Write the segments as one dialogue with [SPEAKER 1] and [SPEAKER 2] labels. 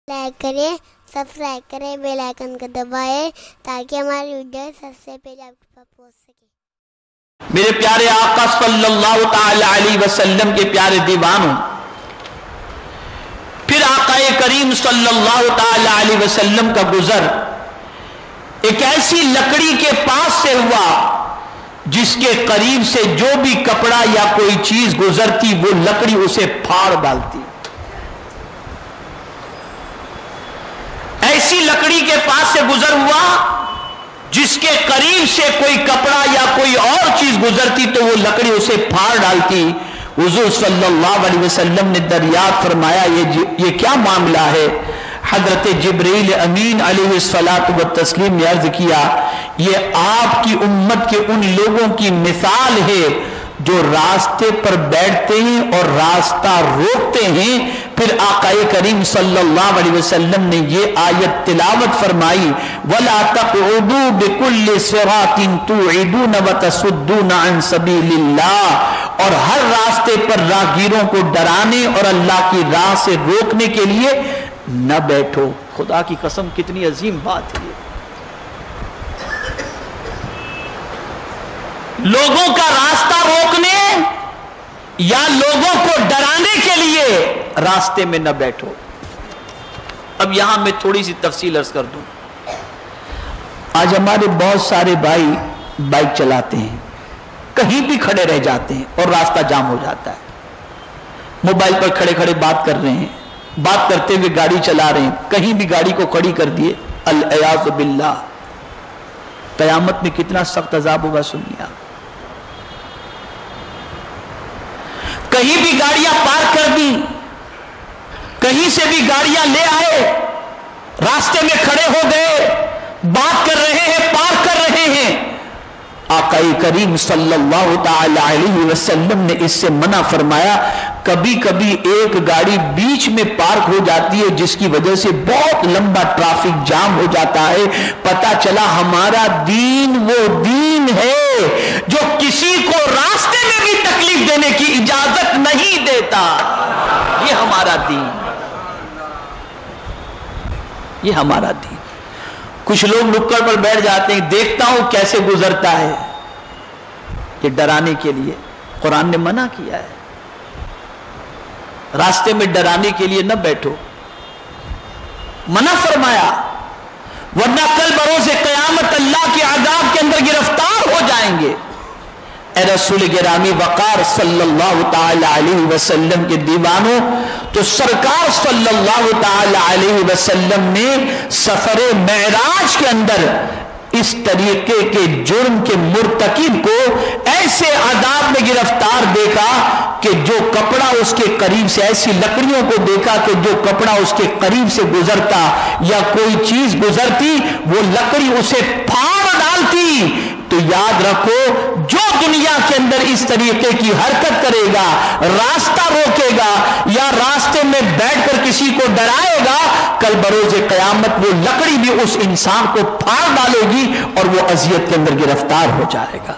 [SPEAKER 1] Like کریں، subscribe کریں، bell icon کو دبائیں تاکہ ہماری ویڈیو سب سے پہلے آپ کے پاس پہنچ سکے۔
[SPEAKER 2] میرے پیارے آقا صلی اللہ تعالی علیہ وسلم کے پیارے دیوانوں، پھر آقا کریم صلی اللہ تعالی علیہ وسلم کا گزر ایک ایسی لکڑی کے پاس سے ہوا جس کے قریب سے جو بھی کپڑا یا کوئی چیز گزرتی وہ لکڑی اسے پھاڑ ڈالتی۔ ایسی لکڑی کے پاس سے گزر ہوا جس کے قریب سے کوئی کپڑا یا کوئی اور چیز گزرتی تو وہ لکڑی اسے پھاڑ ڈالتی۔ حضور صلی اللہ علیہ وسلم نے دریافت فرمایا یہ کیا معاملہ ہے؟ حضرت جبریل امین علیہ الصلاۃ والتسلیم نے عرض کیا یہ آپ کی امت کے ان لوگوں کی مثال ہے جو راستے پر بیٹھتے ہیں اور راستہ روکتے ہیں۔ پھر آقا کریم صلی اللہ علیہ وسلم نے یہ آیت تلاوت فرمائی وَلَا تَقْعُدُوا بِكُلِّ صِرَاطٍ تُوعِدُونَ وَتَصُدُّونَ عَنْ سَبِيلِ اللَّهِ، اور ہر راستے پر راہگیروں کو ڈرانے اور اللہ کی راہ سے روکنے کے لیے نہ بیٹھو۔ خدا کی قسم کتنی عظیم بات ہے۔ لوگوں کا راستہ روکنے یا لوگوں کو ڈرانے کے لیے راستے میں نہ بیٹھو۔ اب یہاں میں تھوڑی سی تفصیل عرض کر دوں۔ آج ہمارے بہت سارے بھائی بائک چلاتے ہیں، کہیں بھی کھڑے رہ جاتے ہیں اور راستہ جام ہو جاتا ہے۔ موبائل پر کھڑے کھڑے بات کر رہے ہیں، بات کرتے ہوئے گاڑی چلا رہے ہیں، کہیں بھی گاڑی کو کھڑی کر دیے، العیاذ باللہ۔ قیامت میں کتنا سخت عذاب ہوگا سنیے۔ کہیں بھی گاڑیاں پارک کر دی، کہیں سے بھی گاڑیاں لے آئے، راستے میں کھڑے ہو گئے، بات کر رہے ہیں، پارک کر رہے ہیں۔ آقا کریم صلی اللہ تعالی علیہ وسلم نے اس سے منع فرمایا۔ کبھی کبھی ایک گاڑی بیچ میں پارک ہو جاتی ہے جس کی وجہ سے بہت لمبا ٹریفک جام ہو جاتا ہے، پتہ چلا ہمارا دین وہ دین ہے جو کسی کو راستے میں بھی تکلیف دینے کی اجازت نہیں دیتا۔ یہ ہمارا دین، یہ ہمارا دین۔ کچھ لوگ نکڑ پر بیٹھ جاتے ہیں، دیکھتا ہوں کیسے گزرتا ہے، یہ ڈرانے کے لیے۔ قرآن نے منع کیا ہے، راستے میں ڈرانے کے لیے نہ بیٹھو، منع فرمایا، ورنہ کل بروز قیامت اللہ کے عذاب کے اندر گرفتار ہو جائیں گے۔ اے رسول گرامی وقار صلی اللہ تعالی علیہ وسلم کے دیوانوں، تو سرکار صلی اللہ تعالی علیہ وسلم نے سفر معراج کے اندر اس طریقے کے جرم کے مرتکب کو ایسے عذاب میں گرفتار دیکھا کہ جو کپڑا اس کے قریب سے، ایسی لکڑیوں کو دیکھا کہ جو کپڑا اس کے قریب سے گزرتا یا کوئی چیز گزرتی وہ لکڑی اسے پھاڑ ڈالتی۔ تو یاد رکھو جو دنیا کے اندر اس طریقے کی حرکت کرے گا، راستہ روکے گا یا راستے میں بیٹھ کر کسی کو ڈرائے گا، کل بروز قیامت وہ لکڑی بھی اس انسان کو پھاڑ ڈالے گی اور وہ اذیت کے اندر گرفتار ہو جائے گا۔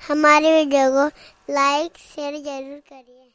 [SPEAKER 1] ہماری ویڈیو کو لائک شیئر ضرور کریے۔